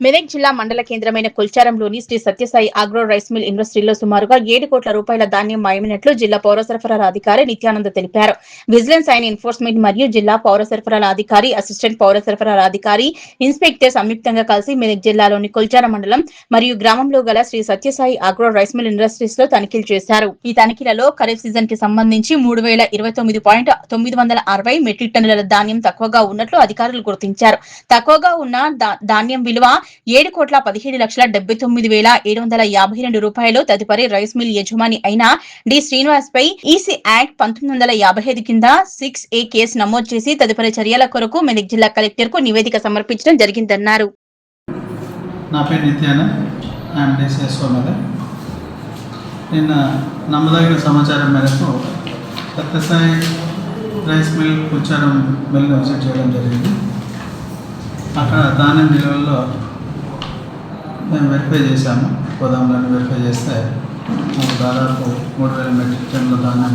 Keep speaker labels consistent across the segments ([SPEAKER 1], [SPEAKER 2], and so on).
[SPEAKER 1] మెదక్ జిల్లా మండల కేంద్రమైన కొల్చారంలోని Shri Satya Sai agro rice mill ఇండస్ట్రీలో సుమారుగా 7 కోట్ల రూపాయల ధాన్యం మాయమైనట్లు జిల్లా పౌర సరఫరాల అధికారి నిత్యానంద తెలిపారు. విజిలెన్స్ అండ్ ఎన్ఫోర్స్మెంట్ మరియు జిల్లా పౌర సరఫరాల అధికారి, అసిస్టెంట్ పౌర సరఫరాల అధికారి, ఇన్స్పెక్టర్ సంయుక్తంగా కలిసి మెదక్ జిల్లాలోని కొల్చారం మండలం మరియు గ్రామంలో గల Shri Satya Sai agro rice mill industries లో తనిఖీలు చేశారు. ఈ తనిఖీలలో ఖరీఫ్ సీజన్ కి సంబంధించి 3029.960 మెట్రిక్ టన్నుల ధాన్యం తక్కువగా ఉన్నట్లు అధికారులు గుర్తించారు. తక్కువగా ఉన్న ధాన్యం విలువ 7,17,79,752 రూపాయలు. తదుపరి రైస్ మిల్ యజమాని అయిన డి శ్రీనివాస్ పై ఈసీ యాక్ట్ 1955 కింద 6A కేసు నమోదు చేసి తదుపరి చర్యల కొరకు మెదక్ జిల్లా కలెక్టర్ కు నివేదిక సమర్పించడం జరిగిందన్నారు.
[SPEAKER 2] నా పేరు నిత్యానంద్, ఐఎమ్ డిసిఎస్ఓ మెదక్. నిన్న నమ్మదగిన సమాచారం మేరకు Sathya Sai rice mill Kolcharam మిల్ని visit చేయడం జరిగింది. అక్కడ ధాన్యం నిల్వల్లో మేము వెరిఫై చేశాము. గోదాములను వెరిఫై చేస్తే మాకు దాదాపు 3,000 మెట్రిక్ టన్నుల ధాన్యం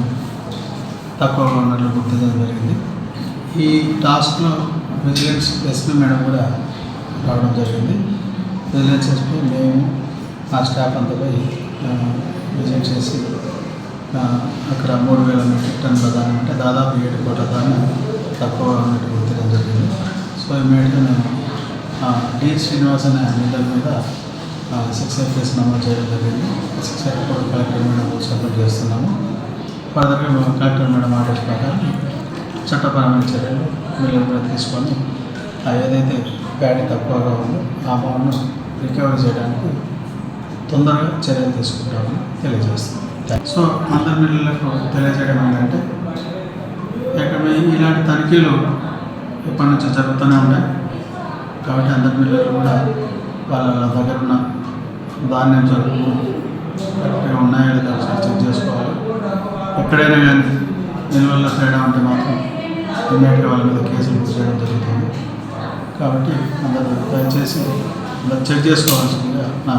[SPEAKER 2] తక్కువగా ఉన్నట్లు గుర్తించడం జరిగింది. ఈ టాస్క్లో విజిలెన్స్ ఎస్పీ మేడం కూడా రావడం జరిగింది. విజిలెన్స్ ఎస్పీ మేము ఆ స్టాఫ్ అంతా పోయి విజిట్ చేసి అక్కడ 3,000 మెట్రిక్ టన్నుల ధాన్యం అంటే దాదాపు 7 కోట్ల ధాన్యం తక్కువగా ఉన్నట్టు గుర్తించడం జరిగింది. సో ఇమీడియట్గా మేము డి శ్రీనివాస్ అనే మిల్లర్ మీద 6A కేసు నమోదు చేయడం జరిగింది. 6A కూడా కలెక్టర్ మేడం సబ్మిట్ చేస్తున్నాము. ఫర్దర్గా మేము కలెక్టర్ మేడం ఆర్డర్స్ ప్రకారం చట్టపరమైన చర్యలు మిల్లర్ మీద తీసుకొని ఏదైతే ప్యాడీ తక్కువగా ఉందో ఆ అమౌంట్ను రికవరీ చేయడానికి తొందరగా చర్యలు తీసుకుంటామని తెలియజేస్తున్నాం. సో అందరి మిల్లులకు తెలియజేయడం ఏంటంటే ఇలాంటి తనిఖీలు ఎప్పటి నుంచో జరుగుతూనే ఉంటాయి. కాబట్టి అందరి మిల్లర్లు కూడా వాళ్ళ దగ్గర ఉన్న ధాన్యం సరుకులు కరెక్ట్గా ఉన్నాయో లేదో చెక్ చేసుకోవాలి. ఎక్కడైనా కానీ నిల్వల్లో తేడా ఉంటే మాత్రం ఇమ్మీడియట్గా వాళ్ళ మీద కేసులు బుక్ చేయడం జరుగుతుంది. కాబట్టి అందరూ దయచేసి చెక్ చేసుకోవాల్సిందిగా నా